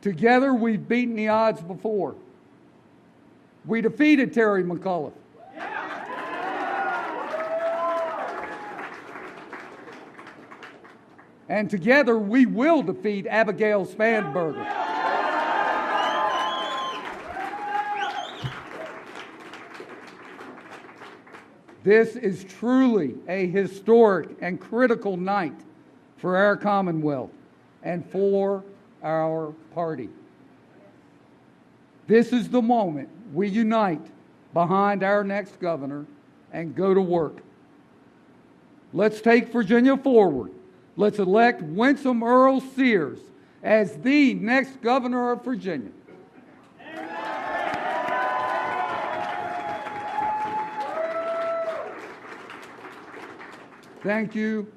Together, we've beaten the odds before. We defeated Terry McAuliffe. And together, we will defeat Abigail Spanberger. This is truly a historic and critical night for our Commonwealth and for our party. This is the moment we unite behind our next governor and go to work. Let's take Virginia forward. Let's elect Winsome Earle-Sears as the next governor of Virginia. Thank you.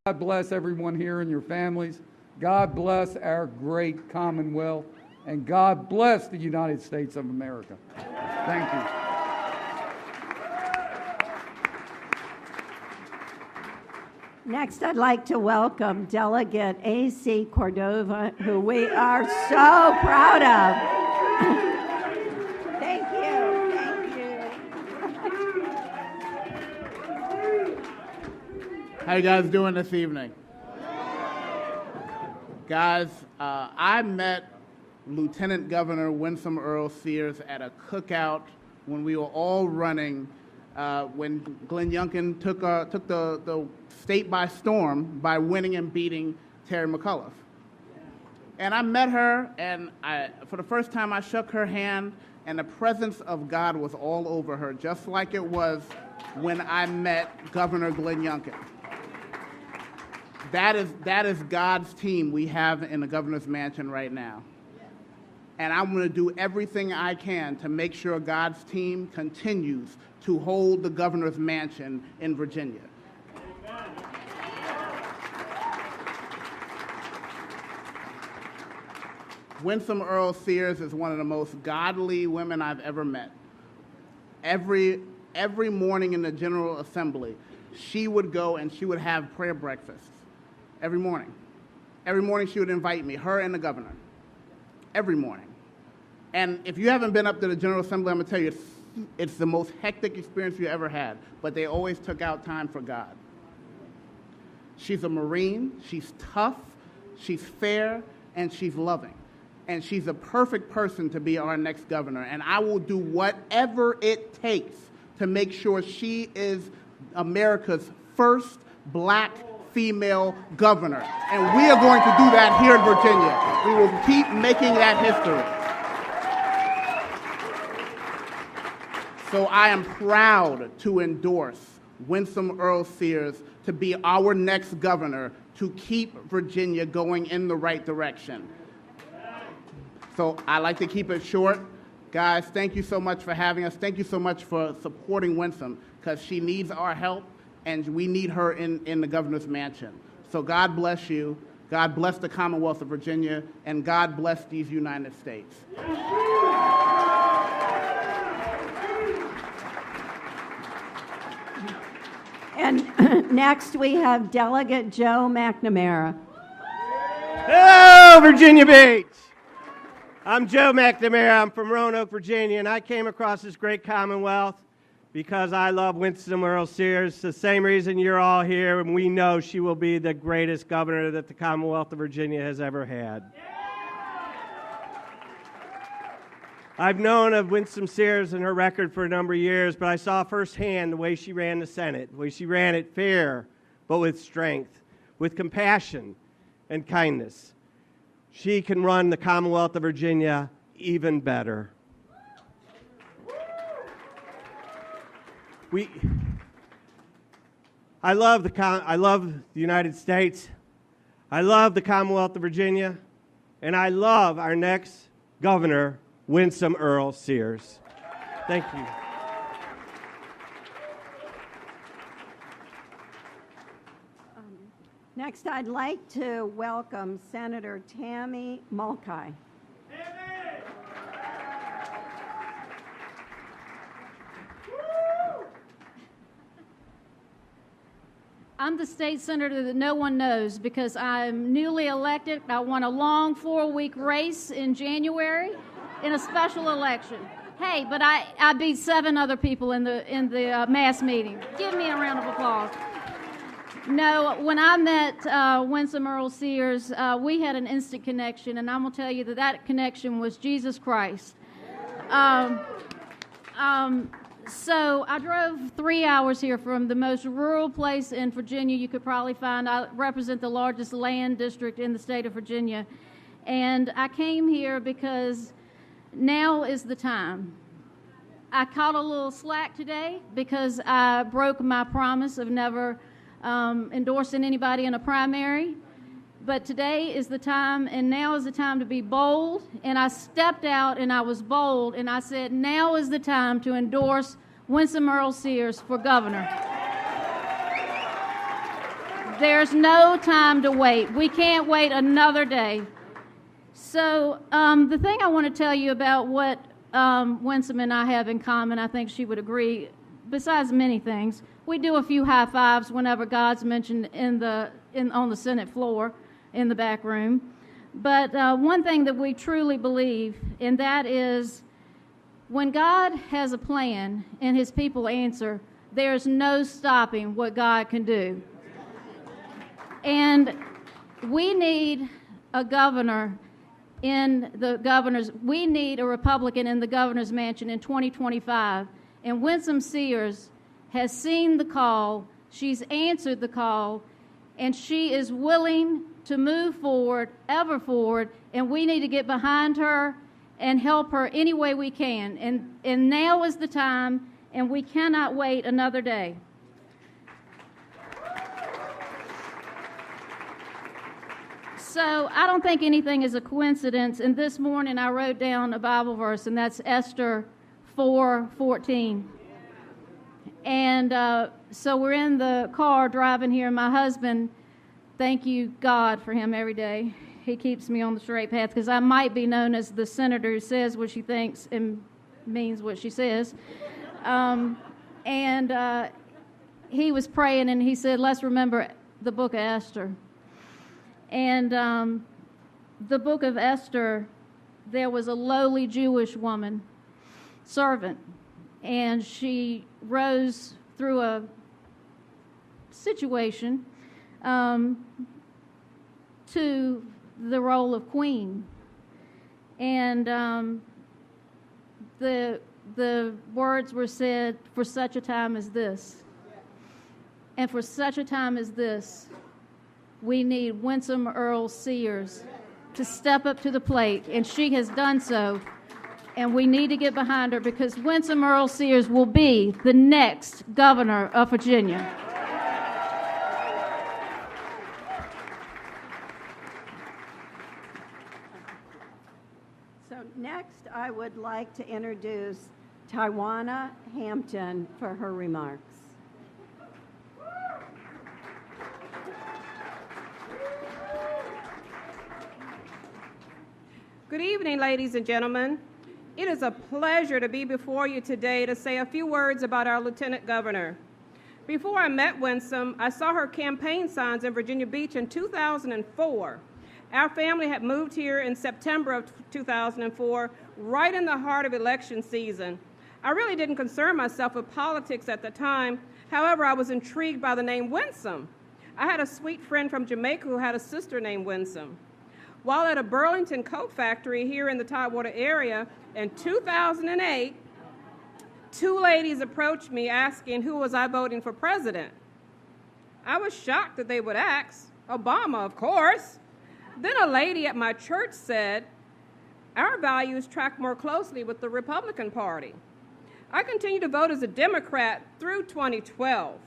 God bless everyone here and your families. God bless our great Commonwealth. And God bless the United States of America. Thank you. Next, I'd like to welcome Delegate A.C. Cordova, who we are so proud of. Thank you. Thank you. How you guys doing this evening? Guys, I met Lieutenant Governor Winsome Earle-Sears at a cookout when we were all running, when Glenn Youngkin took the state by storm by winning and beating Terry McAuliffe. And I met her, and for the first time I shook her hand, and the presence of God was all over her, just like it was when I met Governor Glenn Youngkin. That is God's team we have in the governor's mansion right now. And I'm going to do everything I can to make sure God's team continues to hold the governor's mansion in Virginia. Winsome Earle-Sears is one of the most godly women I've ever met. Every morning in the General Assembly, she would go and she would have prayer breakfasts. Every morning. Every morning she would invite me, her and the governor. Every morning. And if you haven't been up to the General Assembly, I'm going to tell you, it's the most hectic experience you ever had. But they always took out time for God. She's a Marine. She's tough. She's fair. And she's loving. And she's a perfect person to be our next governor. And I will do whatever it takes to make sure she is America's first black female governor. And we are going to do that here in Virginia. We will keep making that history. So I am proud to endorse Winsome Earle-Sears to be our next governor to keep Virginia going in the right direction. So I like to keep it short. Guys, thank you so much for having us. Thank you so much for supporting Winsome, because she needs our help, and we need her in the governor's mansion. So God bless you. God bless the Commonwealth of Virginia, and God bless these United States. And next we have Delegate Joe McNamara. Hello, Virginia Beach. I'm Joe McNamara. I'm from Roanoke, Virginia, and I came across this great Commonwealth because I love Winsome Earle-Sears. The same reason you're all here, and we know she will be the greatest governor that the Commonwealth of Virginia has ever had. I've known of Winsome Sears and her record for a number of years, but I saw firsthand the way she ran the Senate, the way she ran it fair, but with strength, with compassion and kindness. She can run the Commonwealth of Virginia even better. I love the United States. I love the Commonwealth of Virginia, and I love our next governor, Winsome Earle-Sears. Thank you. Next, I'd like to welcome Senator Tammy Mulcahy. I'm the state senator that no one knows because I'm newly elected. I won a long 4-week race in January in a special election. Hey, but I beat 7 other people in the mass meeting. Give me a round of applause. No, when I met Winsome Earle-Sears, we had an instant connection, and I'm going to tell you that connection was Jesus Christ. So I drove 3 hours here from the most rural place in Virginia you could probably find. I represent the largest land district in the state of Virginia. And I came here because now is the time. I caught a little slack today because I broke my promise of never endorsing anybody in a primary. But today is the time, and now is the time to be bold. And I stepped out, and I was bold, and I said, now is the time to endorse Winsome Earle-Sears for governor. There's no time to wait. We can't wait another day. So the thing I want to tell you about what Winsome and I have in common, I think she would agree, besides many things, we do a few high fives whenever God's mentioned on the Senate floor in the back room. But one thing that we truly believe, and that is when God has a plan and his people answer, there's no stopping what God can do. And we need a governor we need a Republican in the governor's mansion in 2025. And Winsome Sears has seen the call, she's answered the call, and she is willing to move forward, ever forward, and we need to get behind her and help her any way we can. And now is the time, and we cannot wait another day. So I don't think anything is a coincidence, and this morning I wrote down a Bible verse, and that's Esther 4:14. And so we're in the car driving here, and my husband, thank you God for him every day. He keeps me on the straight path because I might be known as the senator who says what she thinks and means what she says. He was praying, and he said, let's remember the book of Esther. And the book of Esther, there was a lowly Jewish woman, servant, and she rose through a situation to the role of queen. And the words were said, for such a time as this. And for such a time as this, we need Winsome Earle-Sears to step up to the plate, and she has done so. And we need to get behind her because Winsome Earle-Sears will be the next governor of Virginia. So next, I would like to introduce Tawana Hampton for her remarks. Good evening, ladies and gentlemen. It is a pleasure to be before you today to say a few words about our Lieutenant Governor. Before I met Winsome, I saw her campaign signs in Virginia Beach in 2004. Our family had moved here in September of 2004, right in the heart of election season. I really didn't concern myself with politics at the time. However, I was intrigued by the name Winsome. I had a sweet friend from Jamaica who had a sister named Winsome. While at a Burlington coat factory here in the Tidewater area in 2008, 2 ladies approached me asking who was I voting for president. I was shocked that they would ask. Obama, of course. Then a lady at my church said, our values track more closely with the Republican Party. I continued to vote as a Democrat through 2012.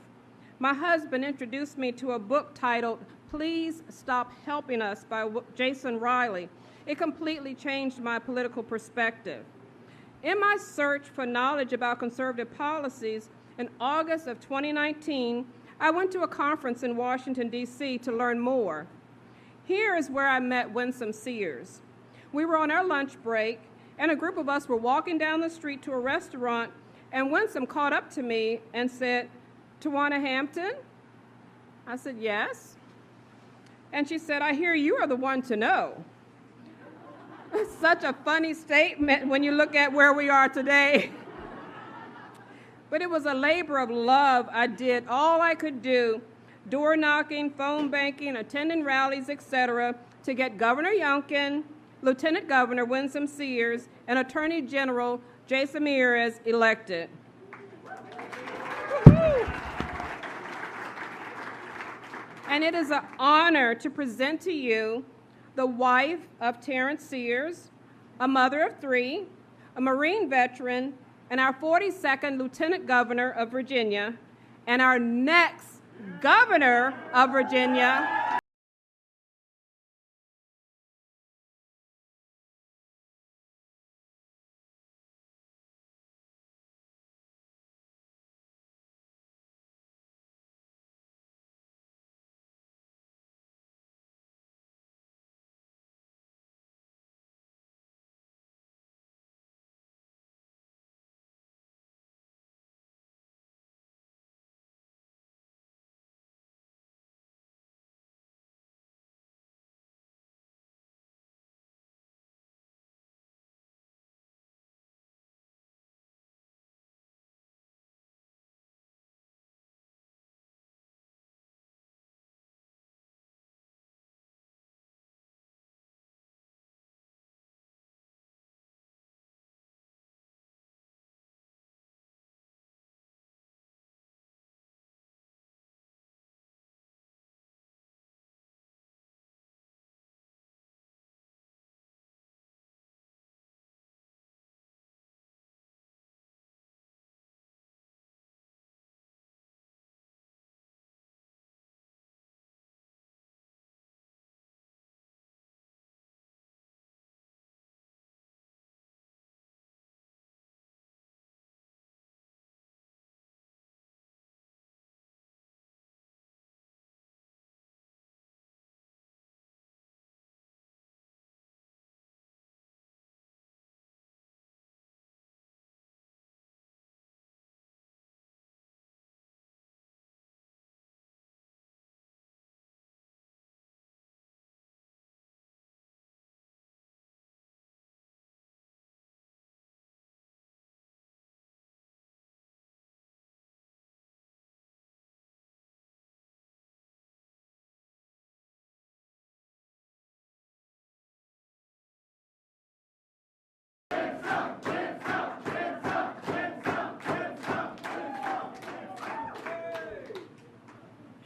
My husband introduced me to a book titled Please Stop Helping Us by Jason Riley. It completely changed my political perspective. In my search for knowledge about conservative policies, in August of 2019, I went to a conference in Washington, D.C. to learn more. Here is where I met Winsome Sears. We were on our lunch break, and a group of us were walking down the street to a restaurant, and Winsome caught up to me and said, Tawana Hampton? I said, yes. And she said, I hear you are the one to know. It's such a funny statement when you look at where we are today. But it was a labor of love. I did all I could do, door knocking, phone banking, attending rallies, etc., to get Governor Youngkin, Lieutenant Governor Winsome Earle-Sears, and Attorney General Jason Ramirez elected. And it is an honor to present to you the wife of Terrence Sears, a mother of 3, a Marine veteran, and our 42nd Lieutenant Governor of Virginia, and our next Governor of Virginia.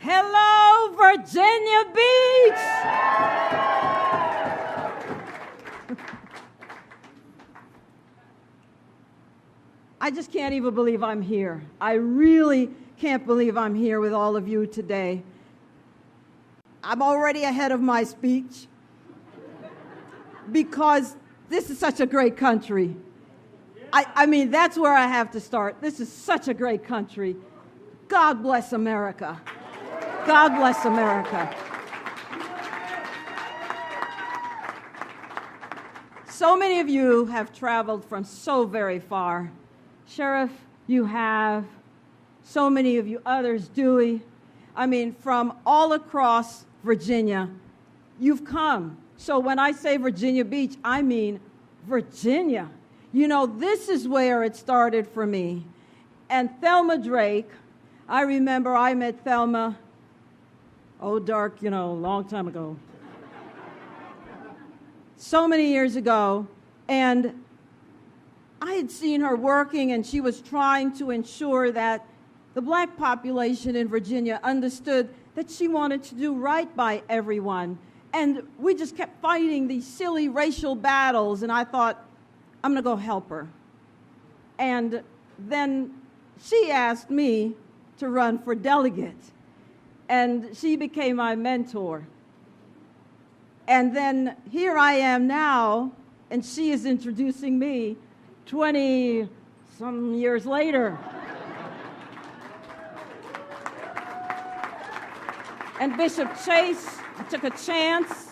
Hello, Virginia Beach! I just can't even believe I'm here. I really can't believe I'm here with all of you today. I'm already ahead of my speech because this is such a great country. I mean, that's where I have to start. This is such a great country. God bless America. God bless America. So many of you have traveled from so very far. Sheriff, you have. So many of you others, Dewey. I mean, from all across Virginia, you've come. So when I say Virginia Beach, I mean Virginia. You know, this is where it started for me. And Thelma Drake, I remember I met Thelma, a long time ago. So many years ago, and I had seen her working, and she was trying to ensure that the black population in Virginia understood that she wanted to do right by everyone. And we just kept fighting these silly racial battles, and I thought, I'm going to go help her. And then she asked me to run for delegate, and she became my mentor. And then here I am now, and she is introducing me 20-some years later. And Bishop Chase took a chance.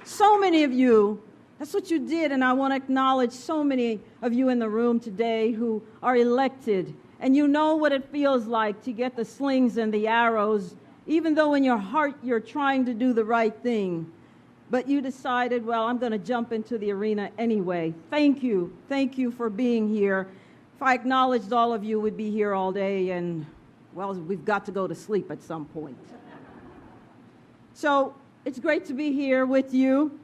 So many of you, that's what you did, and I want to acknowledge so many of you in the room today who are elected, and you know what it feels like to get the slings and the arrows even though in your heart you're trying to do the right thing, but you decided, well, I'm going to jump into the arena anyway. Thank you. Thank you for being here. If I acknowledged all of you, we'd be here all day, and, well, we've got to go to sleep at some point. So it's great to be here with you.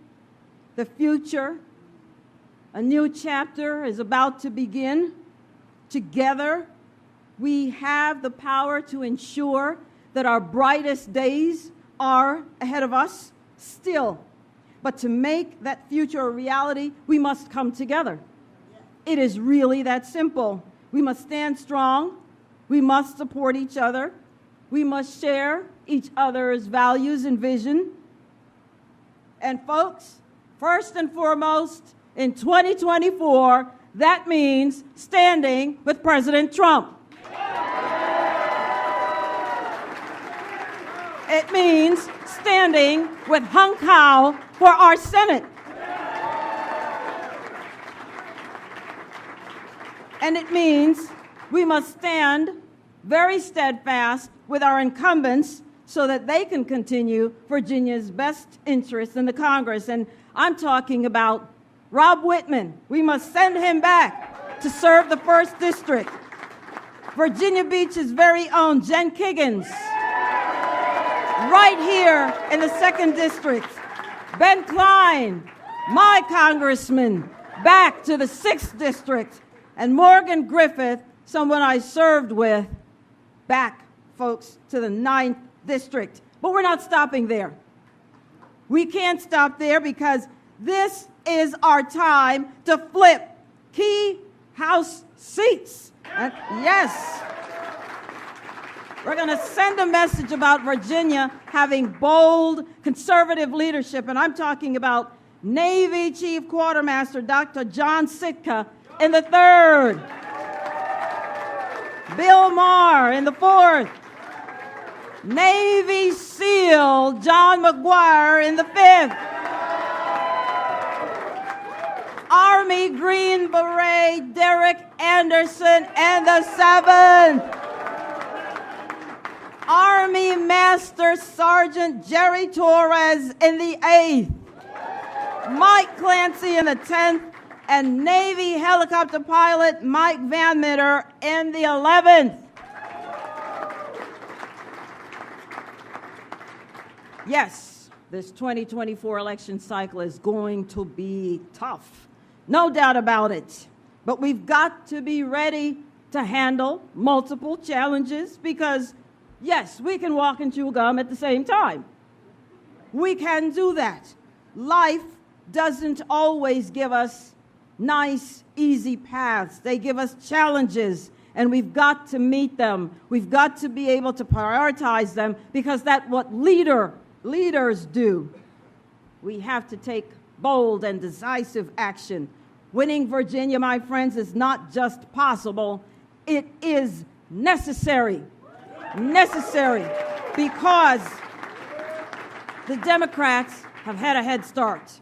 The future, a new chapter is about to begin. Together, we have the power to ensure that our brightest days are ahead of us still. But to make that future a reality, we must come together. It is really that simple. We must stand strong. We must support each other. We must share each other's values and vision. And folks, first and foremost, in 2024, that means standing with President Trump. It means standing with Hung Kao for our Senate. And it means we must stand very steadfast with our incumbents so that they can continue Virginia's best interests in the Congress. And I'm talking about Rob Whitman. We must send him back to serve the 1st District. Virginia Beach's very own Jen Kiggins, right here in the 2nd District. Ben Klein, my congressman, back to the 6th District. And Morgan Griffith, someone I served with, back, folks, to the 9th District. But we're not stopping there. We can't stop there because this is our time to flip key House seats. Yes. We're going to send a message about Virginia having bold conservative leadership, and I'm talking about Navy Chief Quartermaster Dr. John Sitka in the 3rd, Bill Maher in the 4th, Navy SEAL John McGuire in the 5th, Army Green Beret Derek Anderson in the 7th, Army Master Sergeant Jerry Torres in the 8th, Mike Clancy in the 10th, and Navy helicopter pilot Mike Van Mitter in the 11th. Yes, this 2024 election cycle is going to be tough. No doubt about it. But we've got to be ready to handle multiple challenges because, yes, we can walk and chew gum at the same time. We can do that. Life doesn't always give us nice, easy paths. They give us challenges, and we've got to meet them. We've got to be able to prioritize them because that's what leaders do. We have to take bold and decisive action. Winning Virginia, my friends, is not just possible, it is necessary. Necessary because the Democrats have had a head start,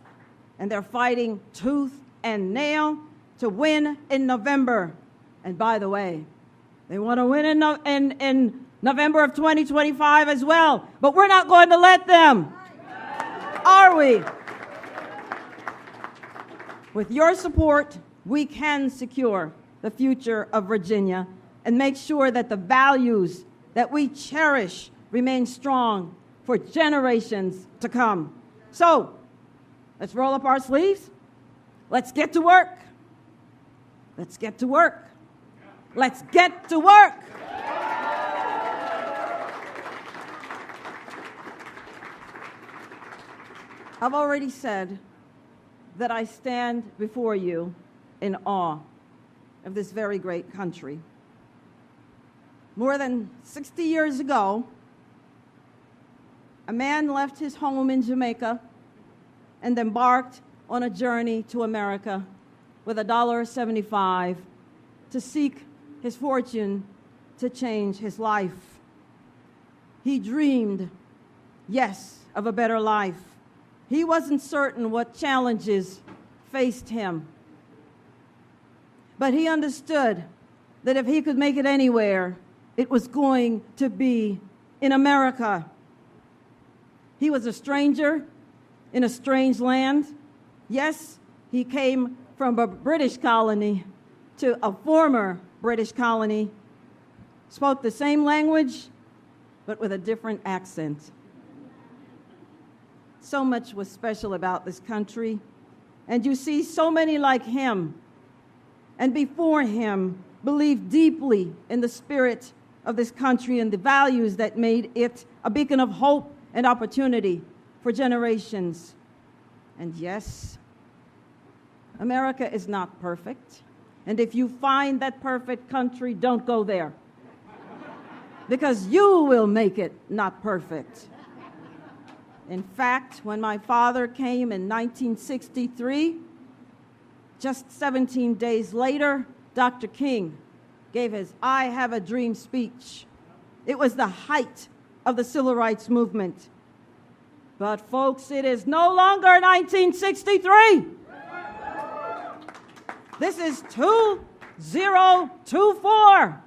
and they're fighting tooth and nail to win in November. And by the way, they want to win in November of 2025 as well. But we're not going to let them, are we? With your support, we can secure the future of Virginia and make sure that the values that we cherish remain strong for generations to come. So, let's roll up our sleeves. Let's get to work. Let's get to work. Let's get to work. I've already said that I stand before you in awe of this very great country. More than 60 years ago, a man left his home in Jamaica and embarked on a journey to America with $1.75 to seek his fortune to change his life. He dreamed, yes, of a better life. He wasn't certain what challenges faced him. But he understood that if he could make it anywhere, it was going to be in America. He was a stranger in a strange land. Yes, he came from a British colony to a former British colony, spoke the same language, but with a different accent. So much was special about this country, and you see so many like him, and before him, believed deeply in the spirit of this country and the values that made it a beacon of hope and opportunity for generations. And yes, America is not perfect. And if you find that perfect country, don't go there. Because you will make it not perfect. In fact, when my father came in 1963, just 17 days later, Dr. King gave his I Have a Dream speech. It was the height of the civil rights movement. But folks, it is no longer 1963. This is 2024.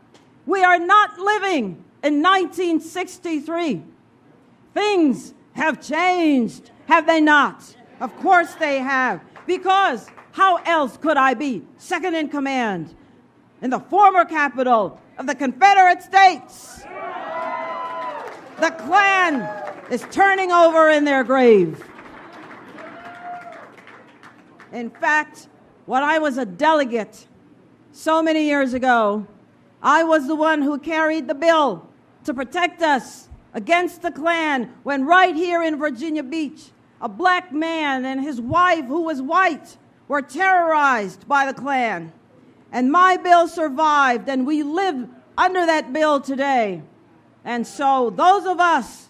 We are not living in 1963. Things have changed, have they not? Of course they have. Because how else could I be second in command in the former capital of the Confederate States? The Klan is turning over in their grave. In fact, when I was a delegate so many years ago, I was the one who carried the bill to protect us against the Klan when right here in Virginia Beach, a black man and his wife, who was white, were terrorized by the Klan. And my bill survived, and we live under that bill today. And so those of us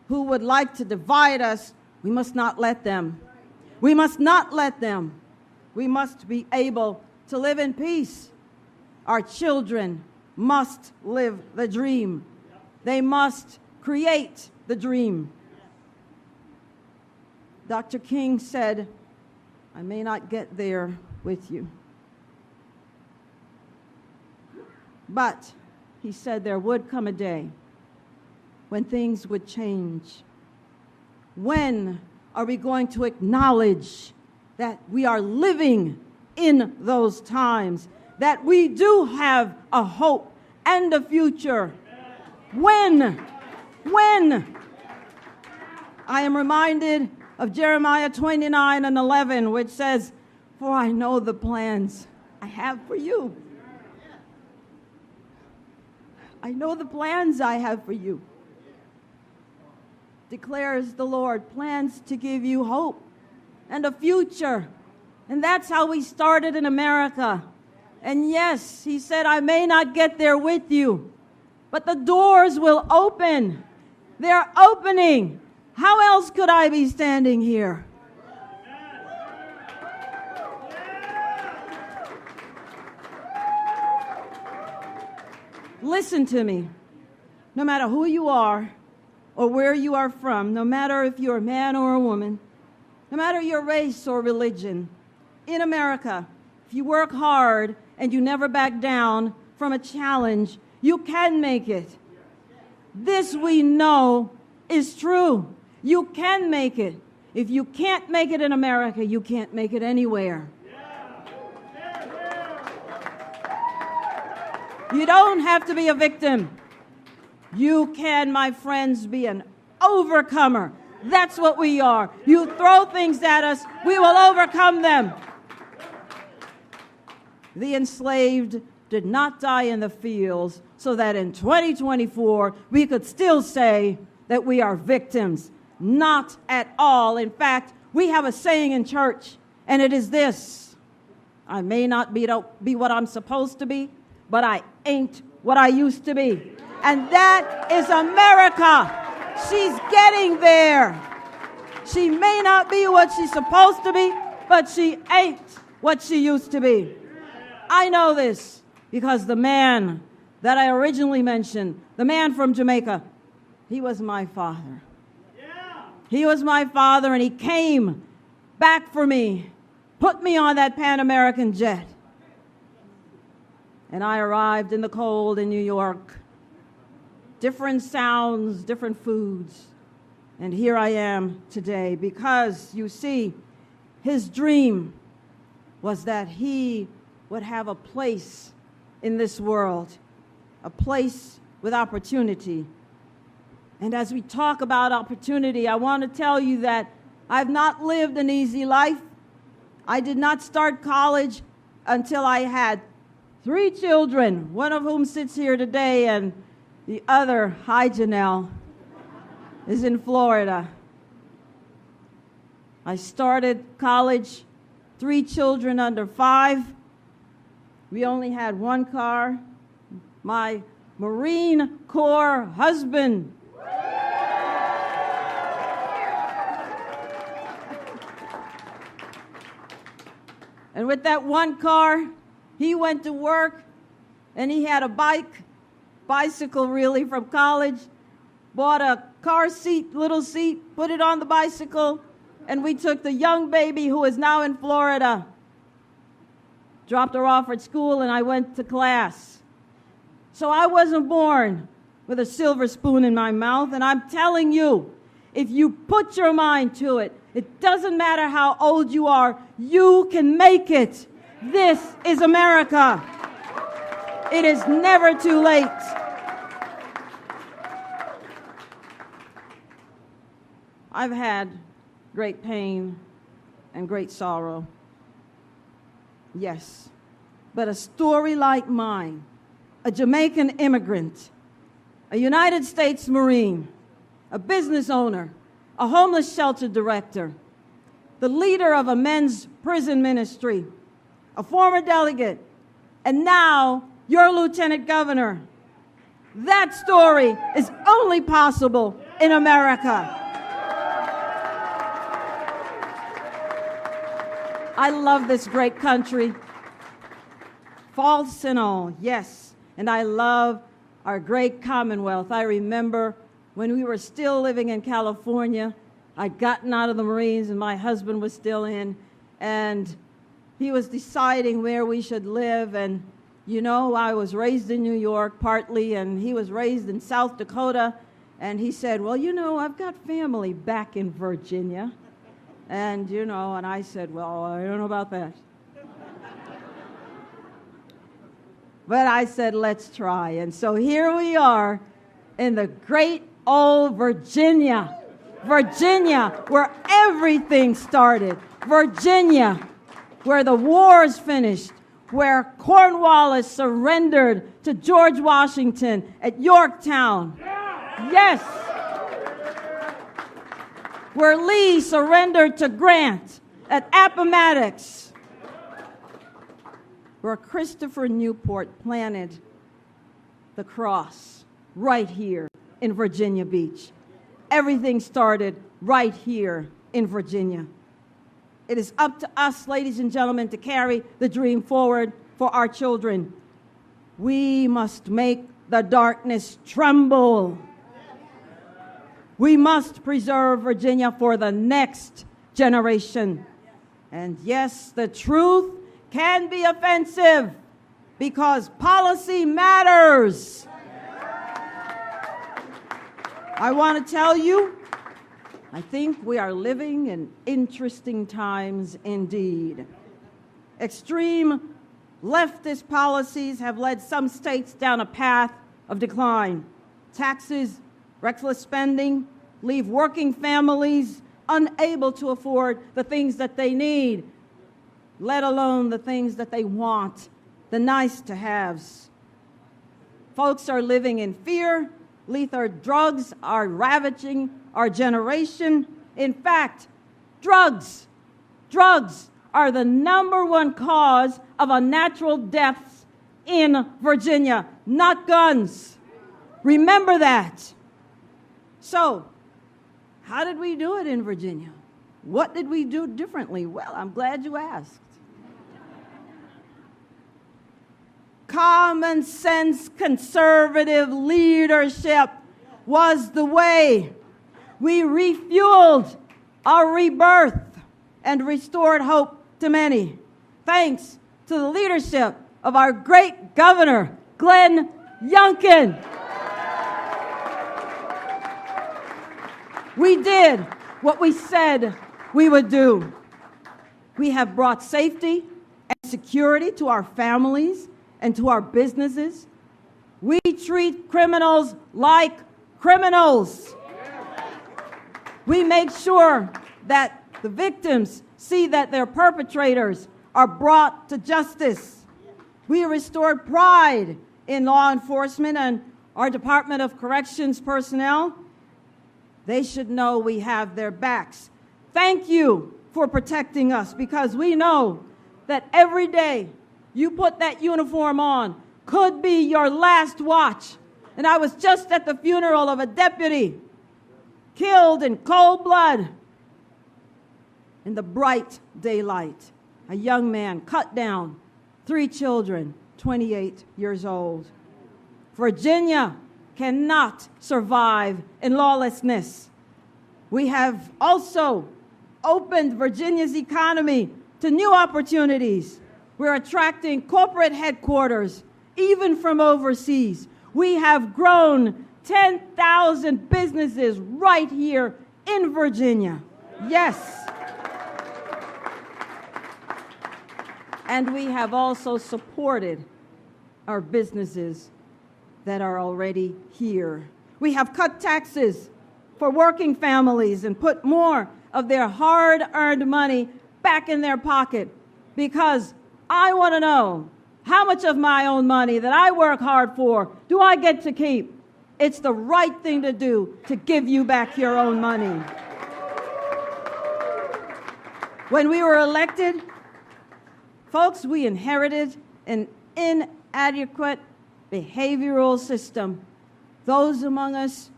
who would like to divide us, we must not let them. We must not let them. We must be able to live in peace. Our children must live the dream. They must create the dream. Dr. King said, I may not get there with you. But he said there would come a day when things would change. When are we going to acknowledge that we are living in those times, that we do have a hope and a future? When? I am reminded of Jeremiah 29:11, which says, for I know the plans I have for you. I know the plans I have for you, declares the Lord, plans to give you hope and a future. And that's how we started in America. And yes, he said, I may not get there with you, but the doors will open. They're opening. How else could I be standing here? Listen to me. No matter who you are or where you are from, no matter if you're a man or a woman, no matter your race or religion, in America, if you work hard and you never back down from a challenge, you can make it. This we know is true. You can make it. If you can't make it in America, you can't make it anywhere. You don't have to be a victim. You can, my friends, be an overcomer. That's what we are. You throw things at us, we will overcome them. The enslaved did not die in the fields so that in 2024 we could still say that we are victims. Not at all. In fact, we have a saying in church, and it is this: I may not be what I'm supposed to be, but I ain't what I used to be. And that is America. She's getting there. She may not be what she's supposed to be, but she ain't what she used to be. I know this because the man that I originally mentioned, the man from Jamaica, he was my father. He was my father, and he came back for me, put me on that Pan American jet. And I arrived in the cold in New York. different sounds, different foods. And here I am today because, you see, his dream was that he would have a place in this world, a place with opportunity. And as we talk about opportunity, I want to tell you that I've not lived an easy life. I did not start college until I had 3 children, one of whom sits here today, and the other, hi Janelle, is in Florida. I started college, 3 children under 5. We only had 1 car. My Marine Corps husband and with that 1 car, he went to work, and he had a bicycle really from college, bought a car seat, little seat, put it on the bicycle, and we took the young baby who is now in Florida, dropped her off at school, and I went to class. So I wasn't born with a silver spoon in my mouth, and I'm telling you, if you put your mind to it, it doesn't matter how old you are, you can make it. This is America. It is never too late. I've had great pain and great sorrow. Yes, but a story like mine, a Jamaican immigrant, a United States Marine, a business owner, a homeless shelter director, the leader of a men's prison ministry, a former delegate, and now your lieutenant governor. That story is only possible in America. I love this great country, faults and all, yes, and I love our great Commonwealth. I remember when we were still living in California, I'd gotten out of the Marines and my husband was still in, and he was deciding where we should live. And you know, I was raised in New York partly, and he was raised in South Dakota. And he said, well, you know, I've got family back in Virginia. And, you know, and I said, well, I don't know about that. But I said, let's try. And so here we are in the great old Virginia. Virginia, where everything started. Virginia, where the wars finished, where Cornwallis surrendered to George Washington at Yorktown. Yes. Where Lee surrendered to Grant at Appomattox. Where Christopher Newport planted the cross right here in Virginia Beach. Everything started right here in Virginia. It is up to us, ladies and gentlemen, to carry the dream forward for our children. We must make the darkness tremble. We must preserve Virginia for the next generation. And yes, the truth can be offensive because policy matters. I want to tell you, I think we are living in interesting times indeed. Extreme leftist policies have led some states down a path of decline. Taxes, reckless spending leave working families unable to afford the things that they need, let alone the things that they want, the nice-to-haves. Folks are living in fear. Lethal drugs are ravaging our generation. In fact, drugs are the #1 cause of unnatural deaths in Virginia, not guns. Remember that. So, how did we do it in Virginia? What did we do differently? Well, I'm glad you asked. Common sense conservative leadership was the way. We refueled our rebirth and restored hope to many, thanks to the leadership of our great governor, Glenn Youngkin. We did what we said we would do. We have brought safety and security to our families and to our businesses. We treat criminals like criminals. We make sure that the victims see that their perpetrators are brought to justice. We restored pride in law enforcement and our Department of Corrections personnel. They should know we have their backs. Thank you for protecting us, because we know that every day you put that uniform on could be your last watch. And I was just at the funeral of a deputy killed in cold blood in the bright daylight. A young man cut down, 3 children, 28 years old. Virginia cannot survive in lawlessness. We have also opened Virginia's economy to new opportunities. We're attracting corporate headquarters, even from overseas. We have grown 10,000 businesses right here in Virginia. Yes. And we have also supported our businesses that are already here. We have cut taxes for working families and put more of their hard-earned money back in their pocket, because I want to know how much of my own money that I work hard for do I get to keep. It's the right thing to do to give you back your own money. When we were elected, folks, we inherited an inadequate behavioral system. Those among us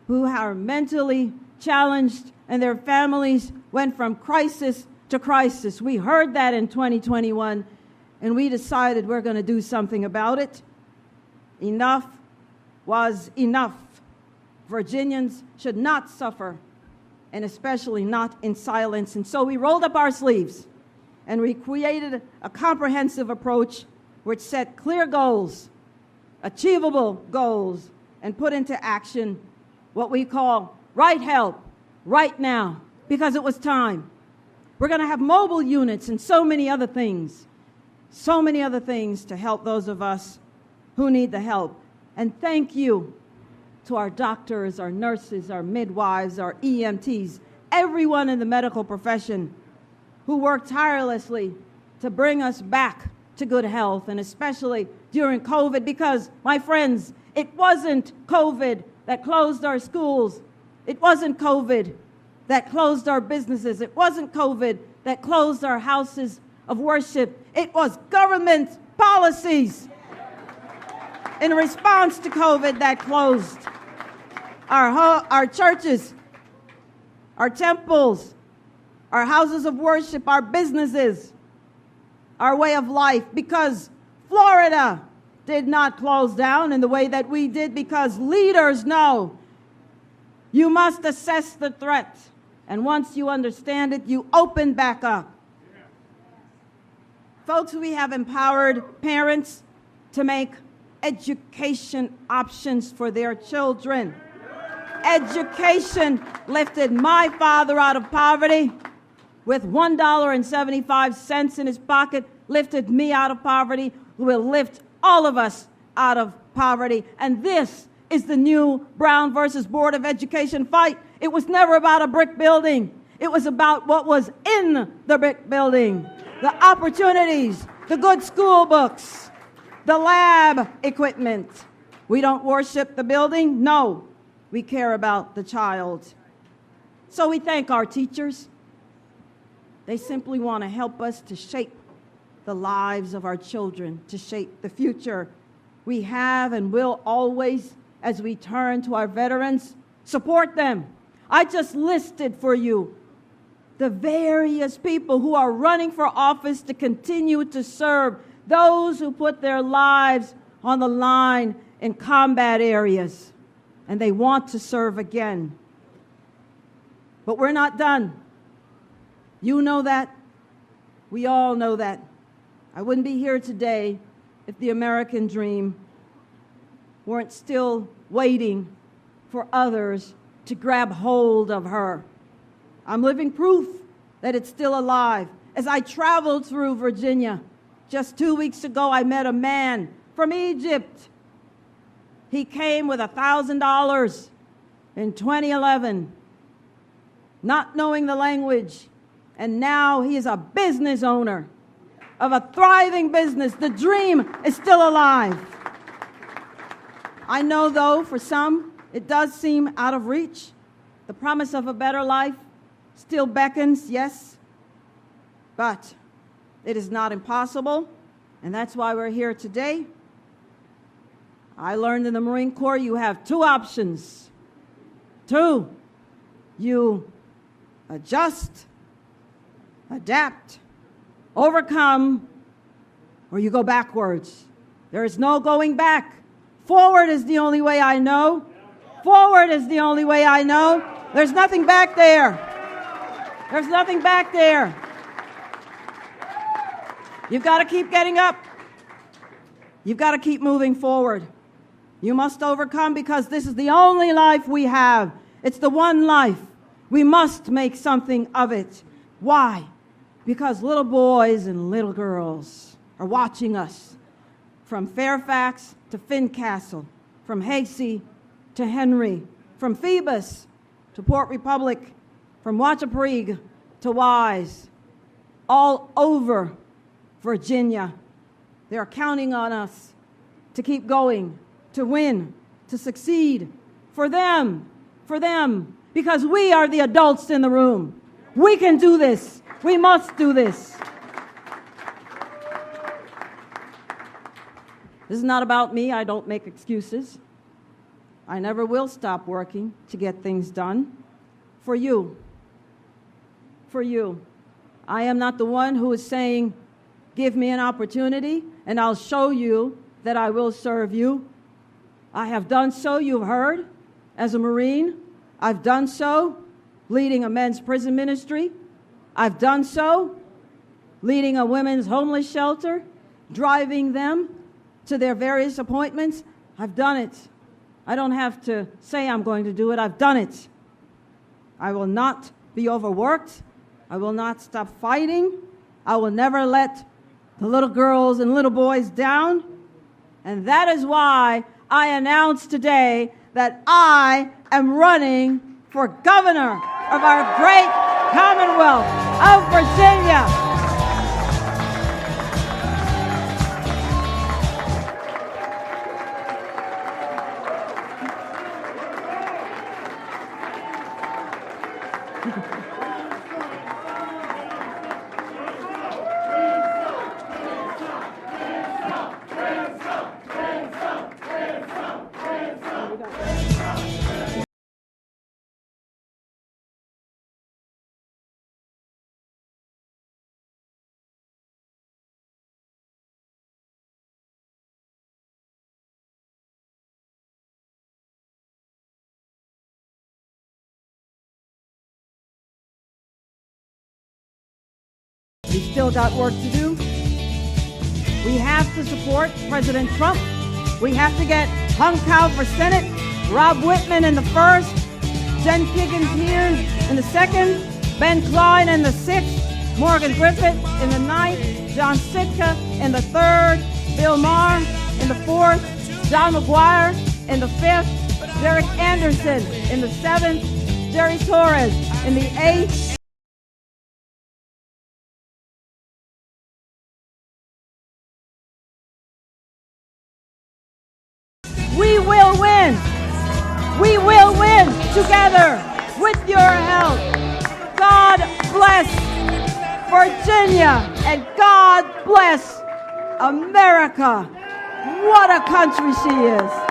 who are mentally challenged and their families went from crisis to crisis. We heard that in 2021, and we decided we're going to do something about it. Enough was enough. Virginians should not suffer, and especially not in silence. And so we rolled up our sleeves, and we created a comprehensive approach which set clear goals, achievable goals, and put into action what we call right help, right now, because it was time. We're going to have mobile units and so many other things to help those of us who need the help. And thank you to our doctors, our nurses, our midwives, our EMTs, everyone in the medical profession who worked tirelessly to bring us back to good health, and especially during COVID, because, my friends, it wasn't COVID that closed our schools. It wasn't COVID that closed our businesses. It wasn't COVID that closed our houses of worship. It was government policies in response to COVID that closed our churches, our temples, our houses of worship, our businesses, our way of life, because Florida did not close down in the way that we did, because leaders know you must assess the threat. And once you understand it, you open back up. Folks, we have empowered parents to make education options for their children. Education lifted my father out of poverty with $1.75 in his pocket, lifted me out of poverty, will lift all of us out of poverty. And this is the new Brown versus Board of Education fight. It was never about a brick building. It was about what was in the brick building. The opportunities, the good school books, the lab equipment. We don't worship the building. No, we care about the child. So we thank our teachers. They simply want to help us to shape the lives of our children, to shape the future. We have and will always, as we turn to our veterans, support them. I just listed for you the various people who are running for office to continue to serve those who put their lives on the line in combat areas, and they want to serve again. But we're not done. You know that. We all know that. I wouldn't be here today if the American dream weren't still waiting for others to grab hold of her. I'm living proof that it's still alive. As I traveled through Virginia, just 2 weeks ago, I met a man from Egypt. He came with $1,000 in 2011, not knowing the language, and now he is a business owner of a thriving business. The dream is still alive. I know, though, for some, it does seem out of reach. The promise of a better life still beckons, yes, but it is not impossible, and that's why we're here today. I learned in the Marine Corps you have two options. Two, you adjust, adapt, overcome, or you go backwards. There is no going back. Forward is the only way I know. Forward is the only way I know. There's nothing back there. There's nothing back there. You've got to keep getting up. You've got to keep moving forward. You must overcome because this is the only life we have. It's the one life. We must make something of it. Why? Because little boys and little girls are watching us from Fairfax to Fincastle, from Hasty to Henry, from Phoebus to Port Republic, from Wachapreague to Wise, all over Virginia. They are counting on us to keep going, to win, to succeed, for them, because we are the adults in the room. We can do this. We must do this. This is not about me. I don't make excuses. I never will stop working to get things done. For you. For you. I am not the one who is saying, give me an opportunity and I'll show you that I will serve you. I have done so, you've heard, as a Marine. I've done so leading a men's prison ministry. I've done so leading a women's homeless shelter, driving them to their various appointments. I've done it. I don't have to say I'm going to do it. I've done it. I will not be overworked. I will not stop fighting. I will never let the little girls and little boys down. And that is why I announce today that I am running for governor of our great Commonwealth of Virginia. We've still got work to do. We have to support President Trump. We have to get Hung Kao for Senate, Rob Whitman in the first, Jen Kiggins here in the second, Ben Klein in the sixth, Morgan Griffith in the ninth, John Sitka in the third, Bill Maher in the fourth, John McGuire in the fifth, Derek Anderson in the seventh, Jerry Torres in the eighth, We will win. We will win together with your help. God bless Virginia and God bless America. What a country she is.